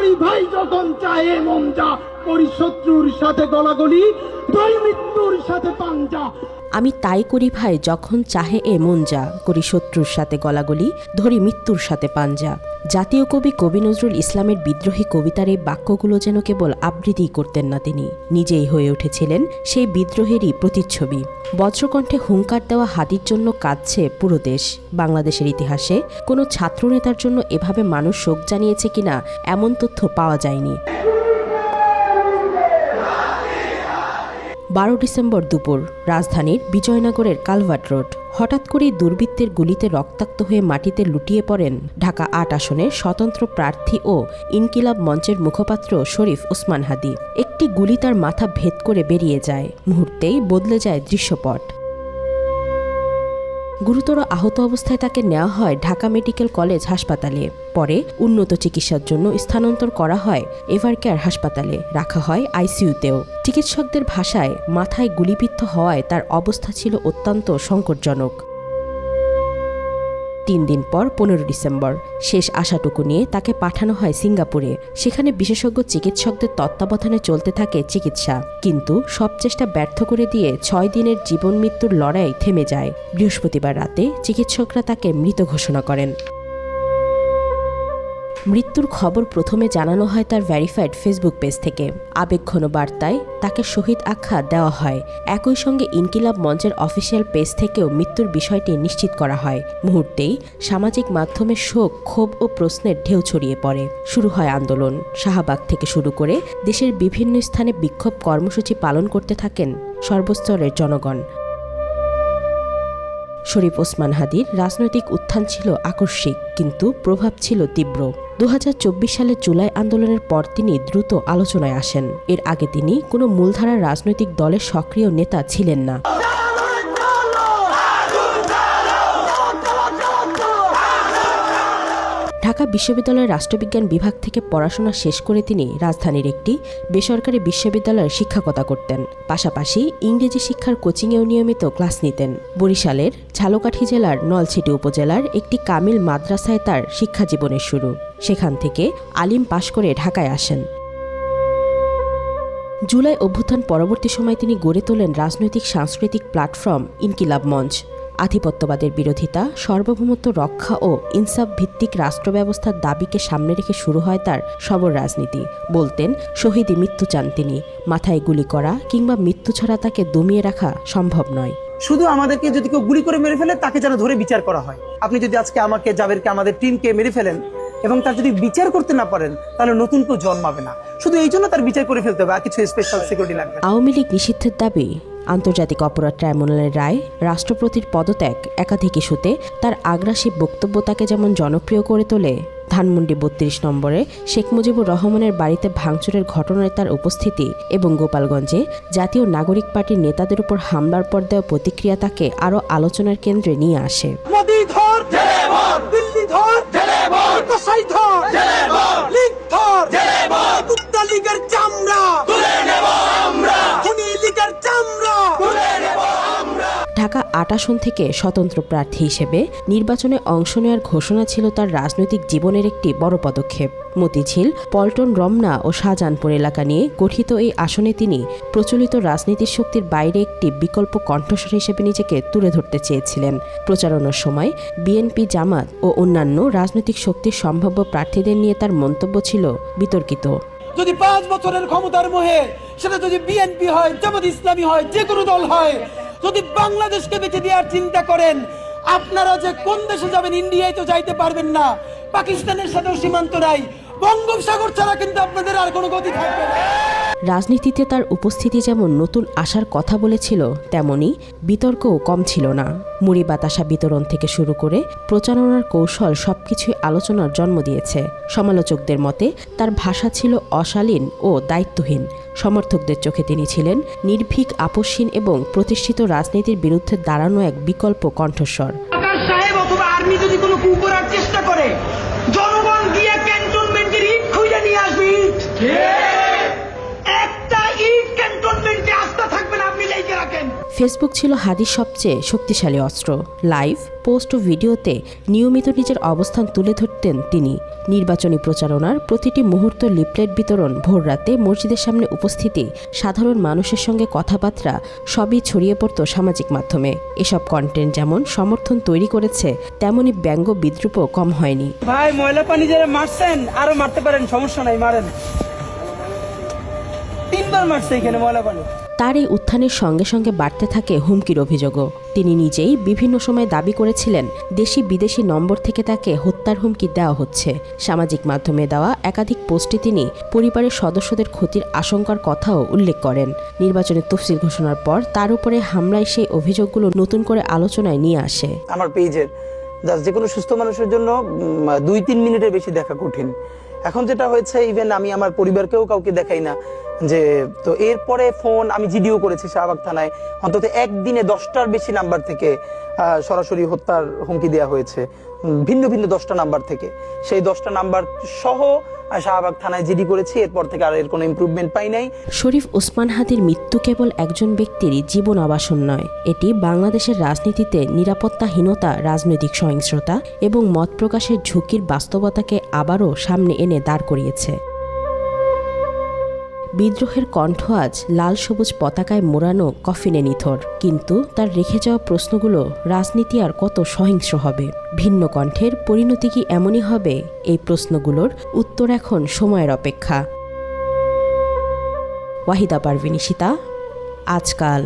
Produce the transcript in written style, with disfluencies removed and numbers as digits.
করি ভাই যখন চাহে মন যা, করি শত্রুর সাথে গলাগলি, ধরি মৃত্যুর সাথে পাঞ্জা। আমি তাই করি ভাই যখন চাহে এ মন যা, করি শত্রুর সাথে গলাগলি, ধরি মৃত্যুর সাথে পাঞ্জা। জাতীয় কবি কবি নজরুল ইসলামের বিদ্রোহী কবিতার এই বাক্যগুলো যেন কেবল আবৃত্তিই করতেন না, তিনি নিজেই হয়ে উঠেছিলেন সেই বিদ্রোহেরই প্রতিচ্ছবি। বজ্রকণ্ঠে হুঙ্কার দেওয়া হাদির জন্য কাঁদছে পুরো দেশ। বাংলাদেশের ইতিহাসে কোনো ছাত্রনেতার জন্য এভাবে মানুষ শোক জানিয়েছে কিনা এমন তথ্য পাওয়া যায়নি। 12 ডিসেম্বর দুপুর রাজধানীর বিজয়নগরের কালভার্ট রোড। হঠাৎ করেই দুর্বৃত্তের গুলিতে রক্তাক্ত হয়ে মাটিতে লুটিয়ে পড়েন ঢাকা 8 আসনের স্বতন্ত্র প্রার্থী ও ইনকিলাব মঞ্চের মুখপাত্র শরীফ ওসমান হাদি। একটি গুলি তার মাথা ভেদ করে বেরিয়ে যায়, মুহূর্তেই বদলে যায় দৃশ্যপট। গুরুতর আহত অবস্থায় তাকে নেওয়া হয় ঢাকা মেডিকেল কলেজ হাসপাতালে। পরে উন্নত চিকিৎসার জন্য স্থানান্তর করা হয় এভারকেয়ার হাসপাতালে, রাখা হয় আইসিইউতেও। চিকিৎসকদের ভাষায় মাথায় গুলিবিদ্ধ হওয়ায় তার অবস্থা ছিল অত্যন্ত সংকটজনক। 3 দিন পর 15 ডিসেম্বর শেষ আশাটুকু নিয়ে তাকে পাঠানো হয় সিঙ্গাপুরে। সেখানে বিশেষজ্ঞ চিকিৎসকদের তত্ত্বাবধানে চলতে থাকে চিকিৎসা, কিন্তু সব চেষ্টা ব্যর্থ করে দিয়ে 6 দিনের জীবন মৃত্যুর লড়াই থেমে যায়। বৃহস্পতিবার রাতে চিকিৎসকরা তাকে মৃত ঘোষণা করেন। মৃত্যুর খবর প্রথমে জানানো হয় তার ভেরিফাইড ফেসবুক পেজ থেকে। আবেগঘন বার্তায় তাকে শহীদ আখ্যা দেওয়া হয়। একই সঙ্গে ইনকিলাব মঞ্চের অফিসিয়াল পেজ থেকেও মৃত্যুর বিষয়টি নিশ্চিত করা হয়। মুহূর্তেই সামাজিক মাধ্যমে শোক, ক্ষোভ ও প্রশ্নের ঢেউ ছড়িয়ে পড়ে। শুরু হয় আন্দোলন। শাহবাগ থেকে শুরু করে দেশের বিভিন্ন স্থানে বিক্ষোভ কর্মসূচি পালন করতে থাকেন সর্বস্তরের জনগণ। শরীফ ওসমান হাদির রাজনৈতিক উত্থান ছিল আকস্মিক, কিন্তু প্রভাব ছিল তীব্র। 2024 সালের জুলাই আন্দোলনের পর তিনি দ্রুত আলোচনায় আসেন। এর আগে তিনি কোনো মূলধারার রাজনৈতিক দলের সক্রিয় নেতা ছিলেন না। ঢাকা বিশ্ববিদ্যালয়ের রাষ্ট্রবিজ্ঞান বিভাগ থেকে পড়াশোনা শেষ করে তিনি রাজধানীর একটি বেসরকারি বিশ্ববিদ্যালয়ের শিক্ষকতা করতেন। পাশাপাশি ইংরেজি শিক্ষার কোচিংয়েও নিয়মিত ক্লাস নিতেন। বরিশালের ঝালকাঠি জেলার নলছিটি উপজেলার একটি কামিল মাদ্রাসায় তার শিক্ষা জীবনের শুরু। সেখান থেকে আলিম পাশ করে ঢাকায় আসেন। জুলাই অভ্যুত্থান পরবর্তী সময় তিনি গড়ে তোলেন রাজনৈতিক সাংস্কৃতিক প্ল্যাটফর্ম ইনকিলাব মঞ্চ। আধিপত্যবাদের বিরোধিতা, সার্বভৌমত্ব রক্ষা ও ইনসাফ ভিত্তিক রাষ্ট্র ব্যবস্থার দাবিকে সামনে রেখে শুরু হয় তার সবর রাজনীতি। বলতেন, শহীদি মৃত্যু চান তিনি, মাথায় গুলি করা কিংবা মৃত্যু ছাড়া তাকে দমিয়ে রাখা সম্ভব নয়। শুধু আমাদেরকে যদি কেউ গুলি করে মেরে ফেলে তাকে যেন ধরে বিচার করা হয়। আপনি যদি আজকে আমাকে, জাবেরকে, আমাদের টিমকে মেরে ফেলেন এবং তার যদি বিচার করতে না পারেন, তাহলে নতুন কেউ জন্মাবে না। শুধু এই জন্য তার বিচার করে ফেলতে হবে, আর কিছু স্পেশাল সিকিউরিটি লাগবে। আওয়ামী লীগ নিষিদ্ধের দাবি, আন্তর্জাতিক অপরাধ ট্রাইব্যুনালের রায়, রাষ্ট্রপতির পদত্যাগ, একাধিক ইস্যুতে তার আগ্রাসী বক্তব্য তাকে যেমন জনপ্রিয় করে তোলে, ধানমন্ডি 32 নম্বরে শেখ মুজিবুর রহমানের বাড়িতে ভাঙচুরের ঘটনায় তার উপস্থিতি এবং গোপালগঞ্জে জাতীয় নাগরিক পার্টির নেতাদের উপর হামলার পর দেওয়া প্রতিক্রিয়া তাকে আরও আলোচনার কেন্দ্রে নিয়ে আসে। ঢাকা 8 আসন থেকে স্বতন্ত্র প্রার্থী হিসেবে নির্বাচনে অংশ নেওয়ার ঘোষণা ছিল তার রাজনৈতিক জীবনের একটি বড় পদক্ষেপ। মতিঝিল, পল্টন, রমনা ও শাহজাহানপুর এলাকা নিয়ে গঠিত এই আসনে তিনি প্রচলিত রাজনীতির শক্তির বাইরে একটি বিকল্প কণ্ঠস্বর হিসেবে নিজেকে তুলে ধরতে চেয়েছিলেন। প্রচারণার সময় বিএনপি, জামাত ও অন্যান্য রাজনৈতিক শক্তির সম্ভাব্য প্রার্থীদের নিয়ে তার মন্তব্য ছিল বিতর্কিত। যদি 5 বছরের ক্ষমতার মোহে সেটা যদি বিএনপি হয়, জামাত ইসলামী হয়, যে কোনো দল হয়, যদি বাংলাদেশকে বেঁচে দেওয়ার চিন্তা করেন, আপনারা যে কোন দেশে যাবেন, ইন্ডিয়ায় তো যাইতে পারবেন না, পাকিস্তানের সাথেও সীমান্ত নাই, বঙ্গোপসাগর ছাড়া কিন্তু আপনাদের আর কোনো গতি থাকবে না। রাজনীতিতে তার উপস্থিতি যেমন নতুন আশার কথা বলেছিল, তেমনি বিতর্কও কম ছিল না। মুড়ি বাতাসা বিতরণ থেকে শুরু করে প্রচারণার কৌশল সবকিছুই আলোচনার জন্ম দিয়েছে। সমালোচকদের মতে তার ভাষা ছিল অশালীন ও দায়িত্বহীন। সমর্থকদের চোখে তিনি ছিলেন নির্ভীক, আপসহীন এবং প্রতিষ্ঠিত রাজনীতির বিরুদ্ধে দাঁড়ানো এক বিকল্প কণ্ঠস্বর। আর্মি যদি কোনো কু করার চেষ্টা করে, জনগণ গিয়ে ক্যান্টনমেন্টের ইট খুঁজে নিয়ে আসবে। একটা ইট ক্যান্টনমেন্টে আস্থা থাকবে না, আপনি লেগে রাখেন। ফেসবুক ছিল হাদির সবচেয়ে শক্তিশালী অস্ত্র। লাইভ, পোস্ট ও ভিডিওতে নিয়মিত নিজের অবস্থান তুলে ধরতেন তিনি। নির্বাচনী প্রচারণার প্রতিটি মুহূর্ত, লিফলেট বিতরণ, ভোররাতে মসজিদের সামনে উপস্থিতি, সাধারণ মানুষের সঙ্গে কথাবার্তা সবই ছড়িয়ে পড়ত সামাজিক মাধ্যমে। এসব কন্টেন্ট যেমন সমর্থন তৈরি করেছে, তেমনি ব্যঙ্গ বিদ্রুপও কম হয়নি। ভাই ময়লা পানি যারা মারছেন আরো মারতে পারেন, সমস্যা নাই, মারেন। 3 বার মারছে এখানে ময়লা পানি। তার এই উত্থানের সঙ্গে সঙ্গে বাড়তে থাকে হুমকির অভিযোগও। তিনি নিজেই বিভিন্ন সময় দাবি করেছিলেন দেশি বিদেশি নম্বর থেকে তাকে হত্যার হুমকি দেওয়া হচ্ছে। সামাজিক মাধ্যমে দেওয়া একাধিক পোস্টে তিনি পরিবারের সদস্যদের ক্ষতির আশঙ্কার কথাও উল্লেখ করেন। নির্বাচনের তফসিল ঘোষণার পর তার উপরে হামলায় সেই অভিযোগগুলো নতুন করে আলোচনায় নিয়ে আসে। আমার পেজের যে কোনো সুস্থ মানুষের জন্য 2-3 মিনিটের বেশি দেখা কঠিন। এখন যেটা হয়েছে, ইভেন আমি আমার পরিবারকেও কাউকে দেখাই না যে। তো এরপরে ফোন আমি জিডিও করেছি শাহবাগ থানায়, অন্তত একদিনে 10টার বেশি নাম্বার থেকে সরাসরি হত্যার হুমকি দেওয়া হয়েছে, ভিন্ন ভিন্ন 10টা নাম্বার থেকে। সেই 10টা নাম্বার সহ শাহবাগ থানায় জিডি করেছি। এরপর থেকে আর এর কোনো ইমপ্রুভমেন্ট পাই নাই। শরীফ ওসমান হাদির মৃত্যু কেবল একজন ব্যক্তিরই জীবন আবাসন নয়, এটি বাংলাদেশের রাজনীতিতে নিরাপত্তাহীনতা, রাজনৈতিক সহিংসতা এবং মত প্রকাশের ঝুঁকির বাস্তবতাকে আবারও সামনে এনে দাঁড় করিয়েছে। বিদ্রোহের কণ্ঠ আজ লাল সবুজ পতাকায় মোড়ানো কফিনে নিথর, কিন্তু তার রেখে যাওয়া প্রশ্নগুলো রাজনীতি আর কত সহিংস্র হবে? ভিন্ন কণ্ঠের পরিণতি কি এমনই হবে? এই প্রশ্নগুলোর উত্তর এখন সময়ের অপেক্ষা। ওয়াহিদা পারভিন, আজকাল।